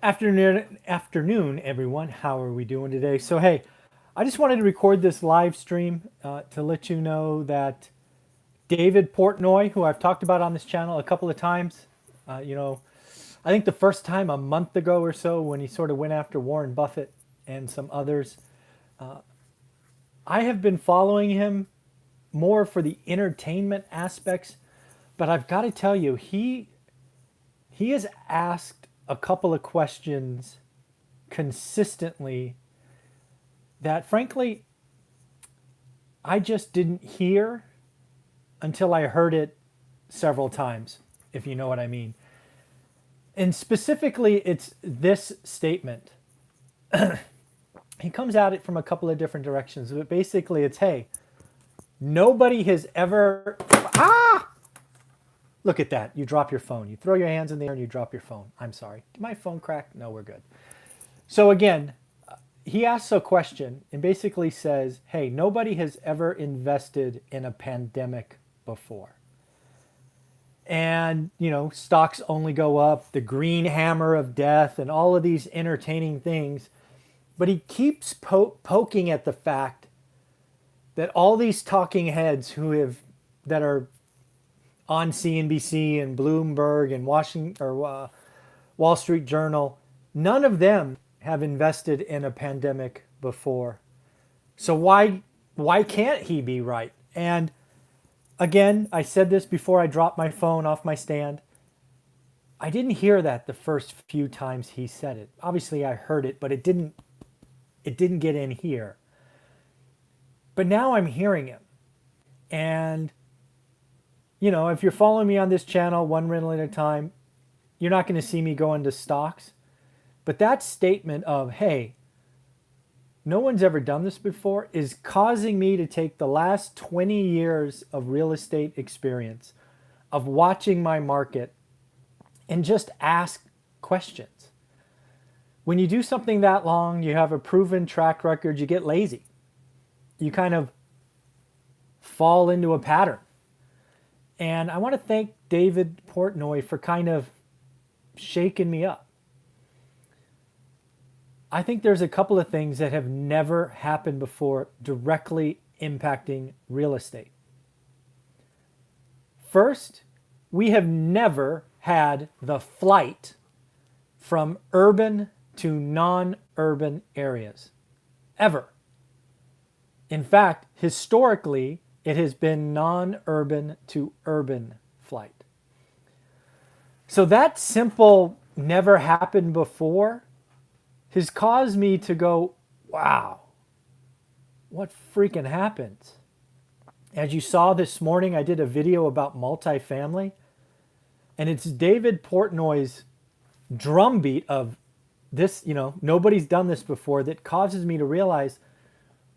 Afternoon, everyone. How are we doing today? So, hey, I just wanted to record this live stream to let you know that David Portnoy, who I've talked about on this channel a couple of times, uh, you know, I think the first time a month ago or so when he sort of went after Warren Buffett and some others, I have been following him more for the entertainment aspects, but I've got to tell you, he has asked a couple of questions consistently that frankly I just didn't hear until I heard it several times, if you know what I mean. And specifically, it's this statement. He comes at it from a couple of different directions, but basically, it's hey, nobody has ever. Ah! Look at that. You drop your phone. You throw your hands in the air and you drop your phone. I'm sorry. Did my phone crack? No, we're good. So, again, he asks a question and basically says, hey, nobody has ever invested in a pandemic before. And, stocks only go up, the green hammer of death, and all of these entertaining things. But he keeps poking at the fact that all these talking heads that are on CNBC and Bloomberg and Wall Street Journal, none of them have invested in a pandemic before. So why can't he be right? And again, I said this before I dropped my phone off my stand. I didn't hear that the first few times he said it. Obviously I heard it, but it didn't get in here. But now I'm hearing him. And if you're following me on this channel, one rental at a time, you're not going to see me go into stocks. But that statement of, hey, no one's ever done this before is causing me to take the last 20 years of real estate experience, of watching my market, and just ask questions. When you do something that long, you have a proven track record, you get lazy. You kind of fall into a pattern. And I want to thank David Portnoy for kind of shaking me up. I think there's a couple of things that have never happened before directly impacting real estate. First, we have never had the flight from urban to non-urban areas, ever. In fact, historically, it has been non-urban to urban flight. So that simple never happened before has caused me to go, wow, what freaking happens? As you saw this morning, I did a video about multifamily, and it's David Portnoy's drumbeat of this, nobody's done this before, that causes me to realize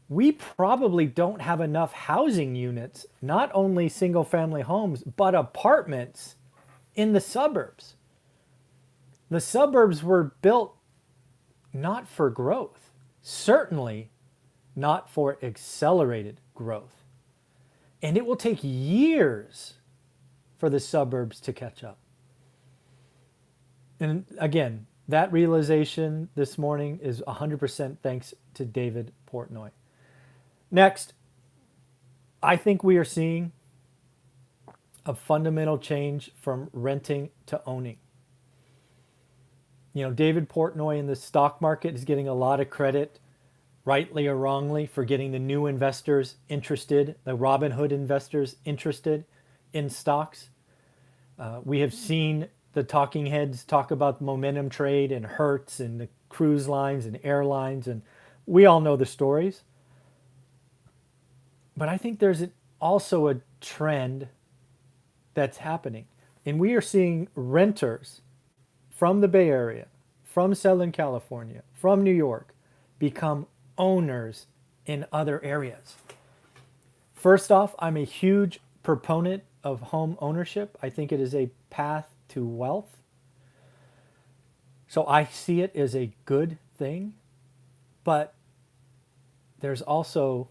we probably don't have enough housing units, not only single family homes, but apartments in the suburbs. The suburbs were built not for growth, certainly not for accelerated growth. And it will take years for the suburbs to catch up. And again, that realization this morning is 100% thanks to David Portnoy. Next, I think we are seeing a fundamental change from renting to owning. David Portnoy in the stock market is getting a lot of credit, rightly or wrongly, for getting the new investors interested, the Robinhood investors interested in stocks. We have seen the talking heads talk about momentum trade and Hertz and the cruise lines and airlines, and we all know the stories. But I think there's also a trend that's happening. And we are seeing renters from the Bay Area, from Southern California, from New York, become owners in other areas. First off, I'm a huge proponent of home ownership. I think it is a path to wealth. So I see it as a good thing. But there's also,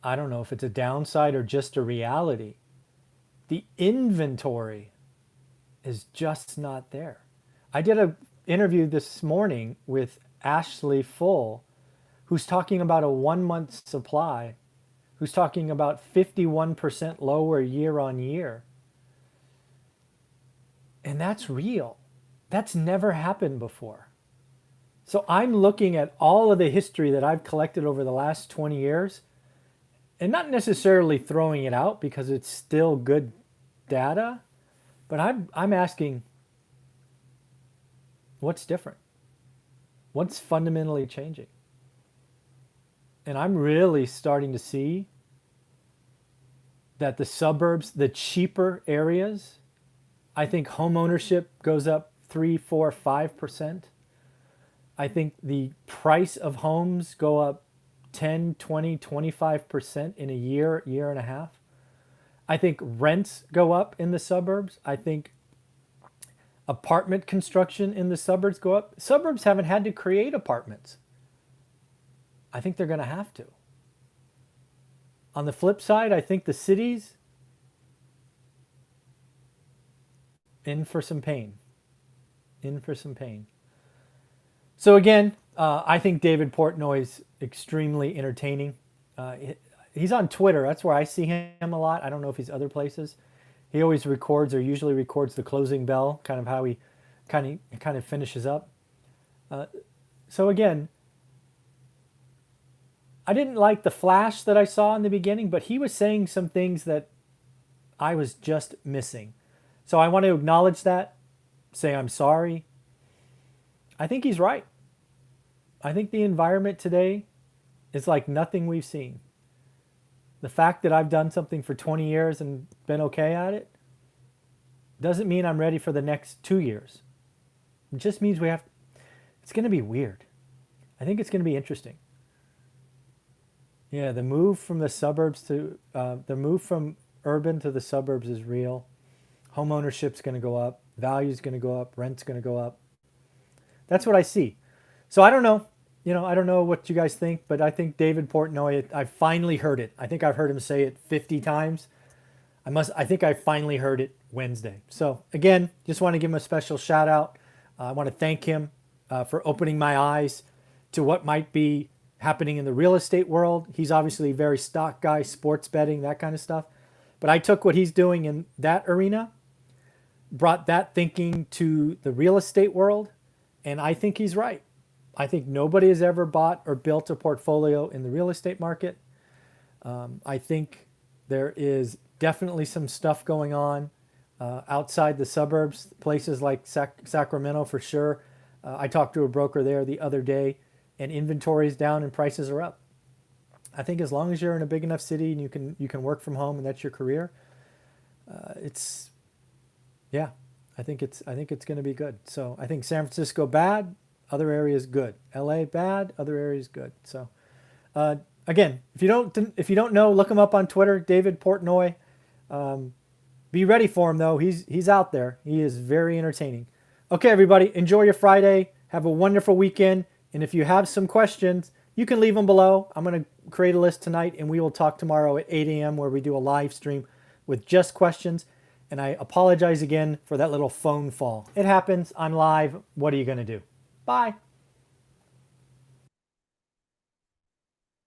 I don't know if it's a downside or just a reality. The inventory is just not there. I did a interview this morning with Ashley Full, who's talking about a 1 month supply, who's talking about 51% lower year on year. And that's real. That's never happened before. So I'm looking at all of the history that I've collected over the last 20 years and not necessarily throwing it out because it's still good data, but I'm asking, what's different? What's fundamentally changing? And I'm really starting to see that the suburbs, the cheaper areas, I think home ownership goes up 3, 4, 5%. I think the price of homes go up 10, 20, 25% in a year, year and a half. I think rents go up in the suburbs. I think apartment construction in the suburbs go up. Suburbs haven't had to create apartments. I think they're going to have to. On the flip side, I think the cities in for some pain. In for some pain. So again, I think David Portnoy's extremely entertaining. He's on Twitter. That's where I see him a lot. I don't know if he's other places. He always records or usually records the closing bell, kind of how he kind of finishes up. So again, I didn't like the flash that I saw in the beginning, but he was saying some things that I was just missing. So I want to acknowledge that, say I'm sorry. I think he's right. I think the environment today is like nothing we've seen. The fact that I've done something for 20 years and been okay at it doesn't mean I'm ready for the next 2 years. It just means it's going to be weird. I think it's going to be interesting. Yeah, the move from the suburbs to, the move from urban to the suburbs is real. Home ownership's going to go up. Value's going to go up. Rent's going to go up. That's what I see. So I don't know. I don't know what you guys think, but I think David Portnoy, I finally heard it. I think I've heard him say it 50 times. I think I finally heard it Wednesday. So again, just want to give him a special shout out. I want to thank him for opening my eyes to what might be happening in the real estate world. He's obviously a very stock guy, sports betting, that kind of stuff. But I took what he's doing in that arena, brought that thinking to the real estate world, and I think he's right. I think nobody has ever bought or built a portfolio in the real estate market. I think there is definitely some stuff going on outside the suburbs, places like Sacramento for sure. I talked to a broker there the other day, and inventory is down and prices are up. I think as long as you're in a big enough city and you can work from home and that's your career, I think it's going to be good. So I think San Francisco bad, other areas good. LA bad, other areas good. So again, if you don't know, look him up on Twitter, David Portnoy. Be ready for him though. He's out there. He is very entertaining. Okay, everybody, enjoy your Friday. Have a wonderful weekend. And if you have some questions, you can leave them below. I'm going to create a list tonight, and we will talk tomorrow at 8 a.m. where we do a live stream with just questions. And I apologize again for that little phone fall. It happens. I'm live. What are you going to do? Bye.